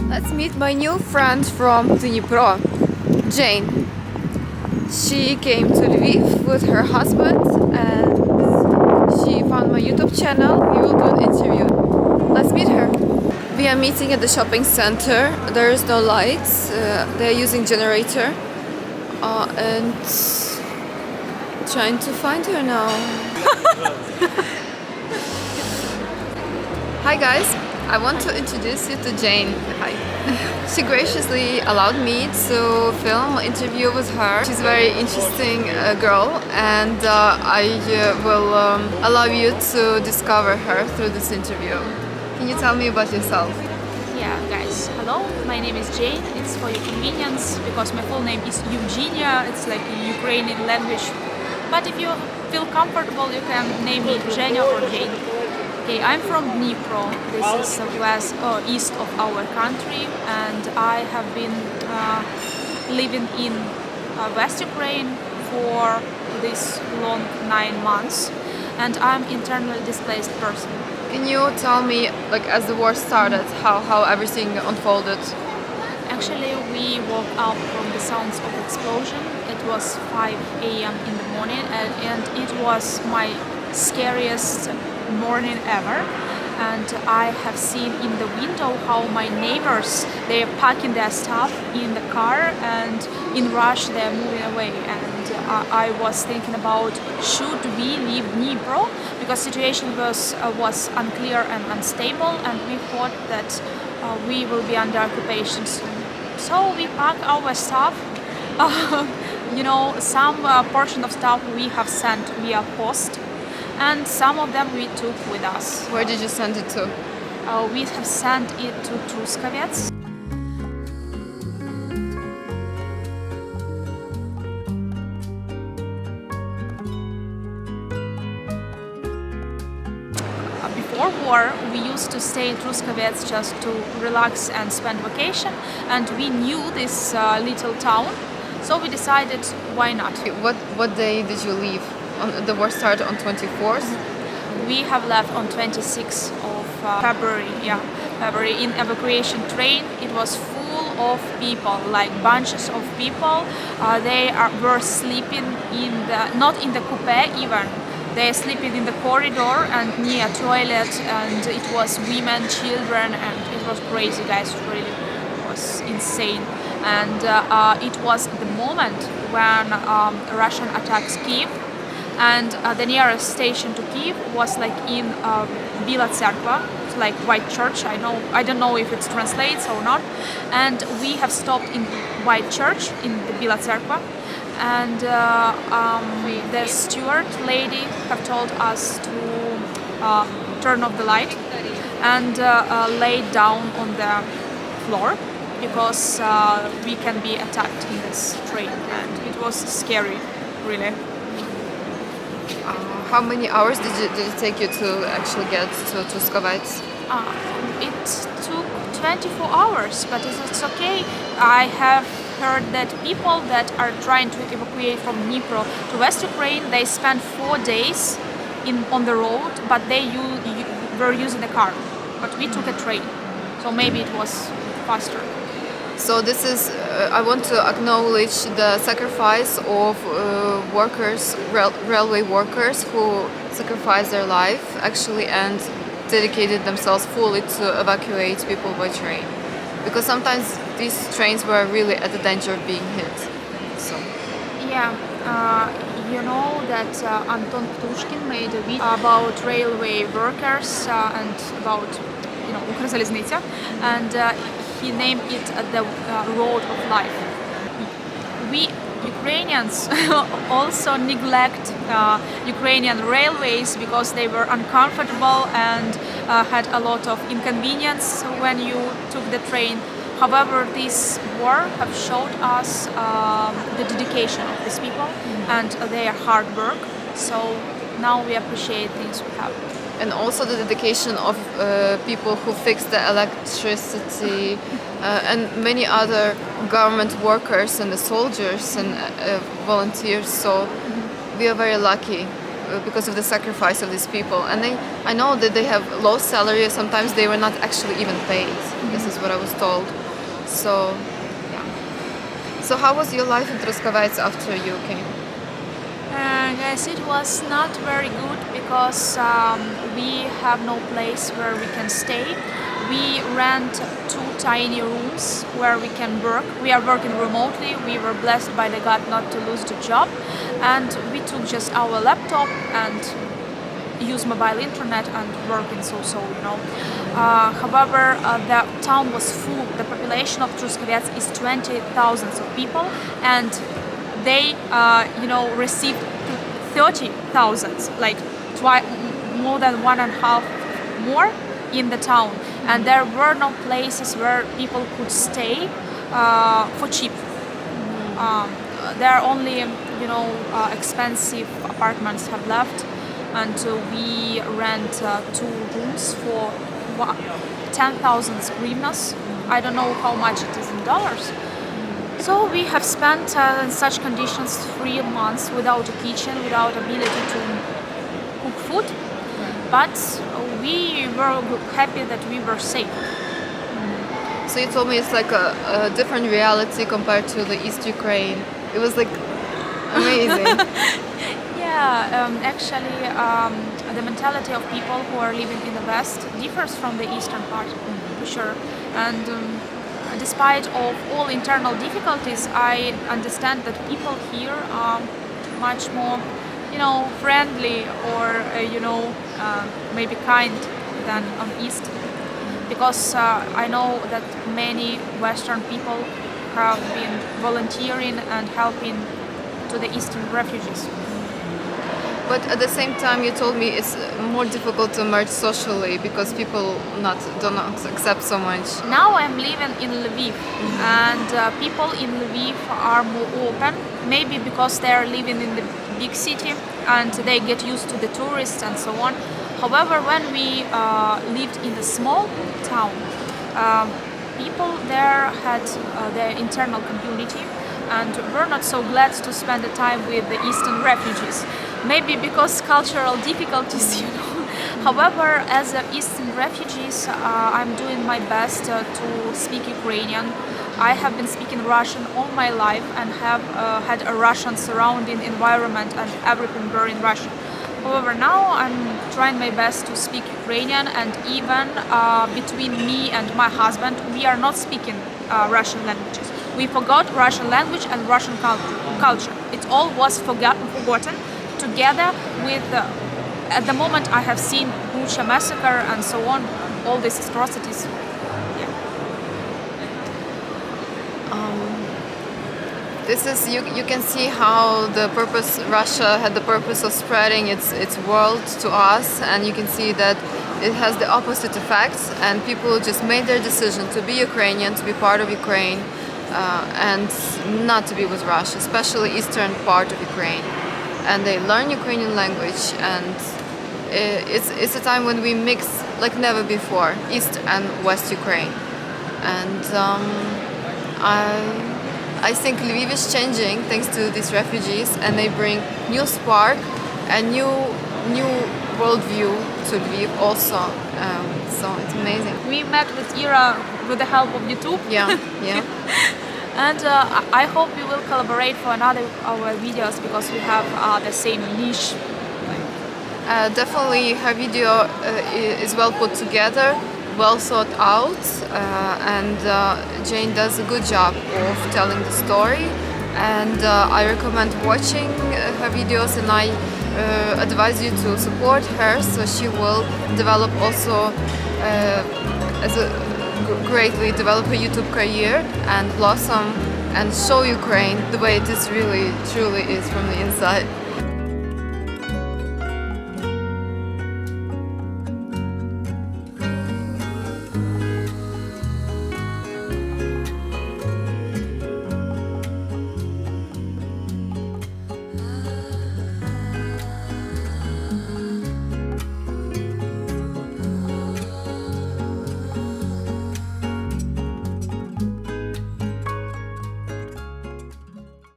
Let's meet my new friend from Dnipro, Jane. She came to Lviv with her husband and she found my YouTube channel. We will do an interview. Let's meet her. We are meeting at the shopping center. There is no lights. They are using generator and trying to find her now. Hi guys, I want to introduce you to Jane. Hi. She graciously allowed me to film an interview with her. She's a very interesting girl and I will allow you to discover her through this interview. Can you tell me about yourself? Yeah, guys, hello, my name is Jane. It's for your convenience because my full name is Eugenia. It's like a Ukrainian language. But if you feel comfortable, you can name me Eugenia or Jane. Okay, I'm from Dnipro. This is west or east of our country, and I have been living in West Ukraine for this long 9 months, and I'm internally displaced person. Can you tell me, like, as the war started, how everything unfolded? Actually, we woke up from the sounds of explosion. It was 5 a.m. in the morning, and it was my scariest morning ever. And I have seen in the window how my neighbors, they are packing their stuff in the car, and in rush they are moving away. And I was thinking about, should we leave Dnipro, because situation was unclear and unstable, and we thought that we will be under occupation soon. So we packed our stuff. You know, some portion of stuff we have sent via post, and some of them we took with us. Where did you send it to? We have sent it to Truskavets. Before war, we used to stay in Truskavets just to relax and spend vacation, and we knew this little town, so we decided, why not? What day did you leave? The war started on 24th? We have left on 26th of February, February, in evacuation train. It was full of people, like bunches of people. They were sleeping not in the coupe even. They are sleeping in the corridor and near toilet, and it was women, children, and it was crazy, guys. It really was insane. And it was the moment when Russian attacks Kiev. And the nearest station to Kiev was like in Bila Cerkva, like White Church. I don't know if it translates or not. And we have stopped in White Church in the Bila Cerkva, and the steward lady have told us to turn off the light and lay down on the floor, because we can be attacked in this train, and it was scary, really. How many hours did it take you to actually get to Truskavets? It took 24 hours, but it's okay. I have heard that people that are trying to evacuate from Dnipro to West Ukraine, they spend 4 days on the road, but they were using a car. But we took a train, so maybe it was faster. So this is, I want to acknowledge the sacrifice of workers, railway workers, who sacrificed their life actually and dedicated themselves fully to evacuate people by train. Because sometimes these trains were really at the danger of being hit. So. Yeah, you know that Anton Ptushkin made a video about railway workers and about, you know, Ukrzaliznytsia, and he named it the road of life. We Ukrainians also neglect Ukrainian railways because they were uncomfortable and had a lot of inconvenience when you took the train. However, this war have showed us the dedication of these people and their hard work. So now we appreciate things we have. And also the dedication of people who fix the electricity and many other government workers and the soldiers and volunteers. So we are very lucky because of the sacrifice of these people. And I know that they have low salary. Sometimes they were not actually even paid. This is what I was told. So, yeah. So how was your life in Truskavets after you came? Guys, it was not very good because we have no place where we can stay. We rent 2 tiny rooms where we can work. We are working remotely. We were blessed by the God not to lose the job, and we took just our laptop and use mobile internet and working so you know. However, the town was full. The population of Truskavets is 20,000 of people, and they received 30,000, like more than 1.5 more in the town, and there were no places where people could stay for cheap. There are only expensive apartments have left, and we rent 2 rooms for 10,000 hryvnias. I don't know how much it is in dollars. So we have spent in such conditions 3 months without a kitchen, without ability to cook food, but we were happy that we were safe. So you told me it's like a different reality compared to the East Ukraine. It was like amazing. Yeah, actually the mentality of people who are living in the West differs from the eastern part, for sure. And despite of all internal difficulties, I understand that people here are much more, friendly or maybe kind than on East, because I know that many Western people have been volunteering and helping to the Eastern refugees. But at the same time, you told me it's more difficult to merge socially because people do not accept so much. Now I'm living in Lviv, and people in Lviv are more open, maybe because they are living in the big city and they get used to the tourists and so on. However, when we lived in the small town, people there had their internal community and were not so glad to spend the time with the Eastern refugees. Maybe because cultural difficulties, However, as Eastern refugees, I'm doing my best to speak Ukrainian. I have been speaking Russian all my life and have had a Russian surrounding environment and everything were in Russian. However, now I'm trying my best to speak Ukrainian, and even between me and my husband, we are not speaking Russian languages. We forgot Russian language and Russian culture. It all was forgotten together with, at the moment I have seen Bucha massacre and so on, all these atrocities. Yeah. This is you can see how Russia had the purpose of spreading its world to us, and you can see that it has the opposite effects, and people just made their decision to be Ukrainian, to be part of Ukraine, and not to be with Russia, especially eastern part of Ukraine. And they learn Ukrainian language, and it's a time when we mix like never before, East and West Ukraine. And I think Lviv is changing thanks to these refugees, and they bring new spark and new worldview to Lviv also. So it's amazing. We met with Ira with the help of YouTube. Yeah. And I hope we will collaborate for another our videos because we have the same niche. Definitely her video is well put together, well thought out, and Jane does a good job of telling the story, and I recommend watching her videos, and I advise you to support her so she will develop also greatly develop a YouTube career and blossom and show Ukraine the way it is really truly is from the inside.